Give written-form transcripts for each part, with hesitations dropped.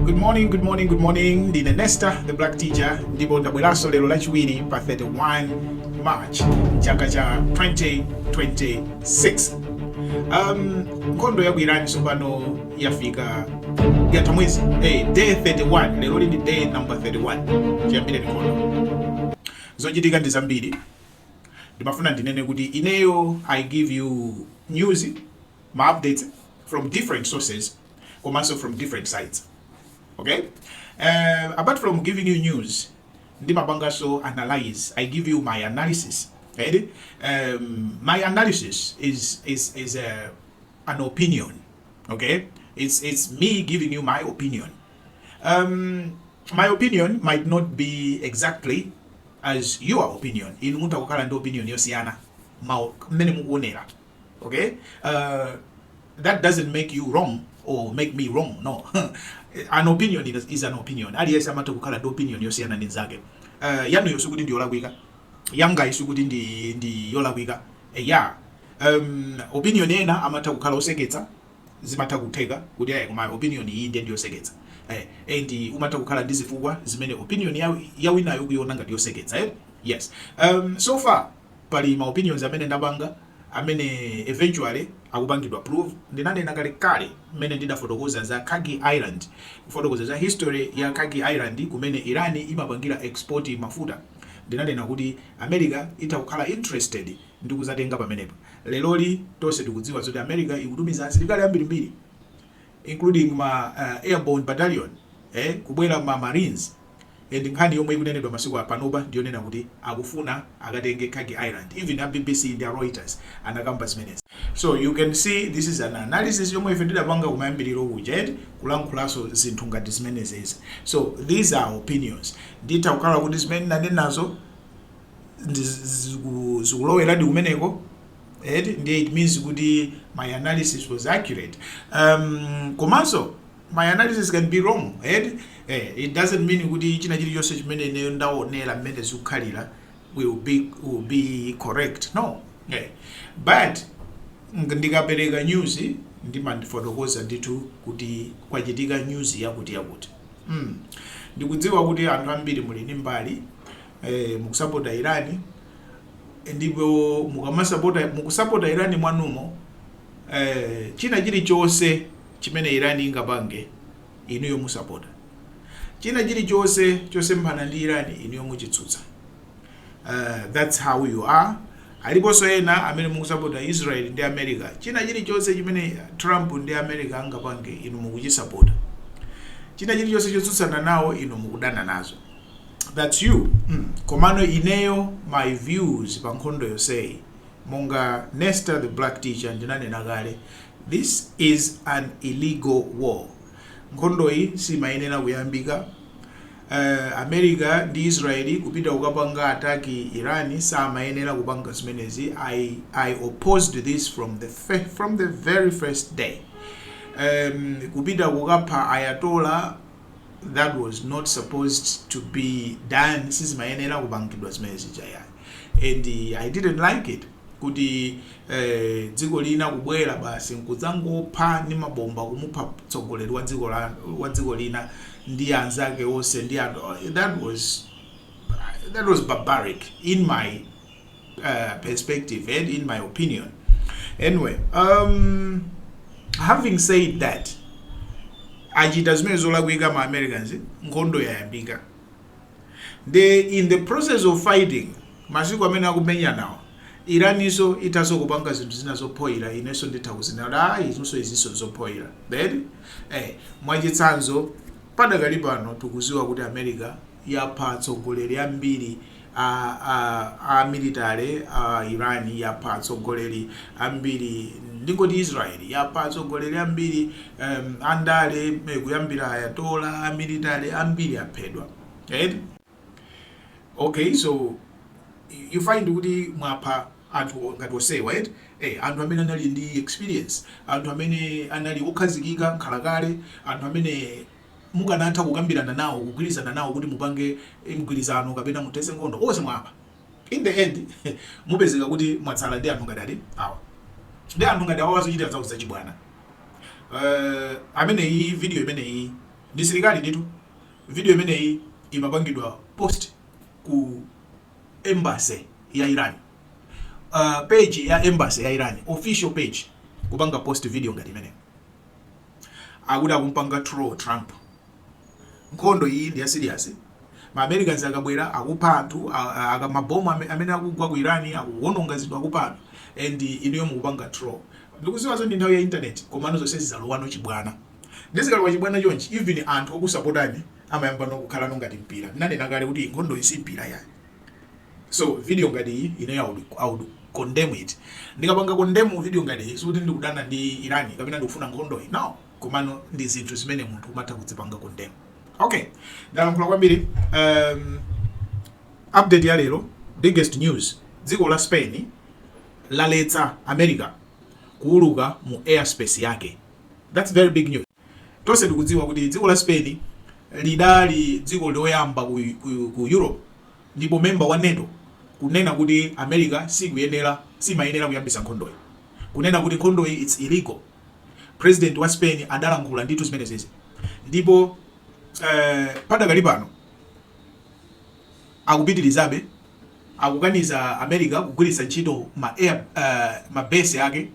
Good morning. Ndine Nesta, the black teacher. Ndipo ndabweraso lero lachiwiri pa 31 March chaka cha 2026. Nkhondo ya Iran sopano yafika yatha mwezi. Day 31. Lero ndi day number 31. Chiyambire nkhondo. Zochitika ndi zambiri. Ndimafuna ndinene kuti ineyo I give you news, my updates from different sources, or also from different sides. Okay? Apart from giving you news, so analyze. I give you my analysis. Right? My analysis is an opinion. Okay? It's me giving you my opinion. My opinion might not be exactly as your opinion. In mutakukala ndo opinion yosiyana mene mukuonera. Okay? That doesn't make you wrong or make me wrong. No. An opinion is an opinion. Aliyesa matakukala ndo opinion yosiyana nzake. Yanu yosukuti ndi yolakwika. Yanga isukuti ndi yolakwika. Opinion yena amatakukala oseketsa zimatakuteka kuti my opinion iyi ndi yoseketsa. And umatakukala ndizifukwa zimene opinion yawinayo kuyona ngati yoseketsa. Yes. So far pali ma opinions amene ndabanga amene eventually akupangidwa prove. Ndinanena kale mmene ndidafotokoza za Kagi Island, kufotokoza za history ya Kagi Island kumene Irani imapangira export mafuta. Ndinanena kuti America itakukhala interested ndi kuzatenga pamenepo. Leloli tonse tikudziwa kuti America ikutumiza asilikali ambirimbiri, including ma airborne battalion, kubwera ma marines. And nkhani yomwe ikunenedwa masiku apanopa ndiyonena kuti akufuna akatenge Kagi Island. Even a BBC and Reuters anakamba zimenezi. So you can see this is an analysis yomwe ife ndidapanga kumayambiriro kuja kulankhulaso zinthu ngati zimenezi. So these are opinions. Nditakukhala kuti zimene nanenazo zikulowera ndi kumeneko. It means kuti my analysis was accurate. Komanso my analysis can be wrong. It doesn't mean kuti china chilichonse chimene ine ndaonera mmene zikukhalira will be correct. No. But ndikapereka news ndimandifotokoza ndithu kuti kwachitika news yakuti. Ndikudziwa kuti anthu ambiri muli ndi mbali mukusapota Irani, ndipo mukusapota Irani mwanumo china chilichonse chimene Irani ingapange inuyo musapota. China chilichonse chosemphana ndi Irani inuyo muchitsutsa. That's how you are. Aliponso ena amene mukusapota Israel ndi America. China chilichonse chimene Trump ndi America angapange inu mukuchisapota. China chilichonse chotsutsana nawo inu mukudana nazo. That's you. Komano ineyo my views pa nkhondo yosei monga Nesta the black teacher ndinanena kale, this is an illegal war. Nkhondo hii si mayenera kuyambika. America ndi Israeli kupita kukapanga ataki Irani sa mayenera kupanga zimenezi. I opposed this from the very first day. Kupita kukapha Ayatollah, that was not supposed to be done. Sisi mayenera kupangidwa zimenezi jaya. And I didn't like it. Kuti dziko lina kubwera basi nkuzangopha ni mabomba kumupha tsogoleri wa dziko lina ndi anzake onse ndi that was barbaric in my perspective and in my opinion. Anyway, having said that, achita zimene zolakwika ma Americans, nkhondo yayambika. In the process of fighting, masiku amene akumenya nawo, Iraniso itaso kupanga zinthu zina zophoira, ineso ndithakuzinala izinso iziso zophoira. Then mwachitsanzo padakali pano tikuziwa kuti America yapha atsogoleri ambiri a military Irani, yapha atsogoleri ambiri ndingoti Israel, yapha atsogoleri ambiri andale kuyambira Ayatollah, a military ambiri aphedwa. Okay, so you find kuti mwapha anthu ngati osewa, anthu amene anali ndi experience, anthu amene anali okhazikika nkhalakale, anthu amene mukanatha kukambirana nawo, kugwirizana nawo kuti mupange mgwirizano kapena mutese nkhondo onse mwapha. In the end mupezeka kuti mwatsala ndi anthu ngati awa. Ndi anthu ngati awa wazochita zawo zachibwana. Amene iyi video imene iyi ndi silikali nditu. Video imeneyi imapangidwa post ku embassy ya Iran. Page ya embassy ya Iran, official page, kupanga post video ngati imene. Akuda kumpanga troll Trump. Nkhondo iyi ndi ya serious. Ma Americans akabwera akupha anthu, mabomu amene akugwa ku Iran akuwononga zinthu akupha anthu, and iniyo mukupanga troll. Ndikuziwazo ndi nthawi ya internet, komano zonse zizalowano chibwana. Ndizikalowa chibwana chonchi, even anthu okusapotani amayamba nokukhala ngati mpira. Nanena kale kuti nkhondo isi mpira yayi. So video ngati iyi ine I would condemn it. Ndikapanga condemn video ngati iyi suti ndikudana ndi Iran kapena ndikufuna nkhondo iyi. No, komano ndi zinthu zimene munthu umatha kudzipanga condemn. Okay, ndalankhula kwambiri. Update ya lero, biggest news, dziko la Spain laletsa America kuuluka mu airspace yake. That's very big news. Tonse tikudziwa kuti dziko la Spain lidali dziko loyamba ku Europe ndipo member wa NATO kunena kuti America simayenera kuyambisa nkhondo iyi. Kunena kuti nkhondo iyi it's illegal. President wa Spain adalankhula ndithu zimene zizi. Ndipo padakali pano akupitirizabe akukaniza America kugwiritsa ntchito ma base yake.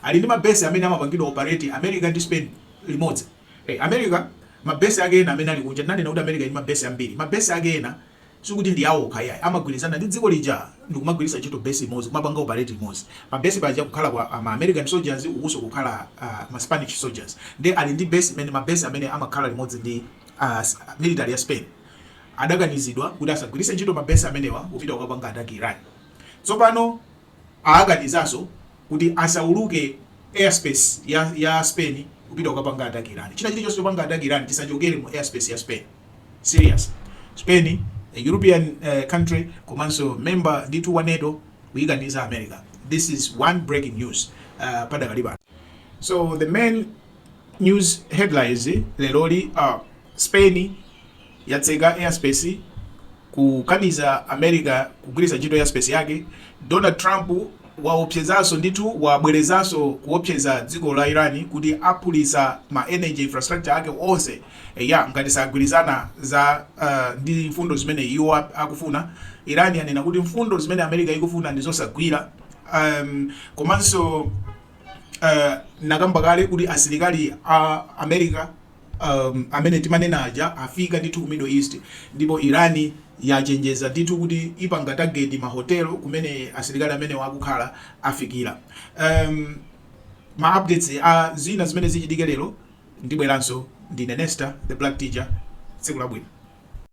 Ali ndi ma base amene amapangidwa operate America ndi Spain limodzi. America ma base yake ena amene ali kunja, nanena kuti America ili ma base ambiri. Ma base yake ena sikuti ndi awo khaya, amagwirizana ndi dziko lija ndi kumagwiritsa ntchito base imodzi, kumapanga operate imodzi. Ma base paja kukhala kwa ma American soldiers, ukuso kukhala ma Spanish soldiers. Ndi ali ndi base amene ma base amene amakhala limodzi ndi military ya Spain. Adaganizidwa kuti asagwiritse ntchito ma base amenewa kupita kukapanga attack Iran. Tsopano aganizaso kuti asauluke airspace ya Spain kupita kukapanga attack Iran. China chilichonse chopanga attack Iran chisachokere mu airspace ya Spain. Serious. Spain, a European country, komanso member nditu wa NATO, kuiganiza America. This is one breaking news padakali pano. So the main news headlines leloli Spain yatseka airspace kukaniza America kugwiritsa ntchito airspace yake. Donald Trump waopsezaso nditu wabwerezaso kuopseza dziko la Iran kuti apulisa ma energy infrastructure yake onse ngati sagwirizana za ndi mfundo zimene iwo akufuna. Iran yanena kuti mfundo zimene America ikufuna ndizosagwira. Komanso nakamba kale kuti asilikali a America amene timanena aja afika ndithu ku Middle East, ndipo Iran yachenjeza ndithu kuti ipanga target mahotelo kumene asilikali amene wakukhala afikira. Ma updates zina zimene zichitike lero ndibweranso ndine Nesta the Black Teacher. Tsiku labwino.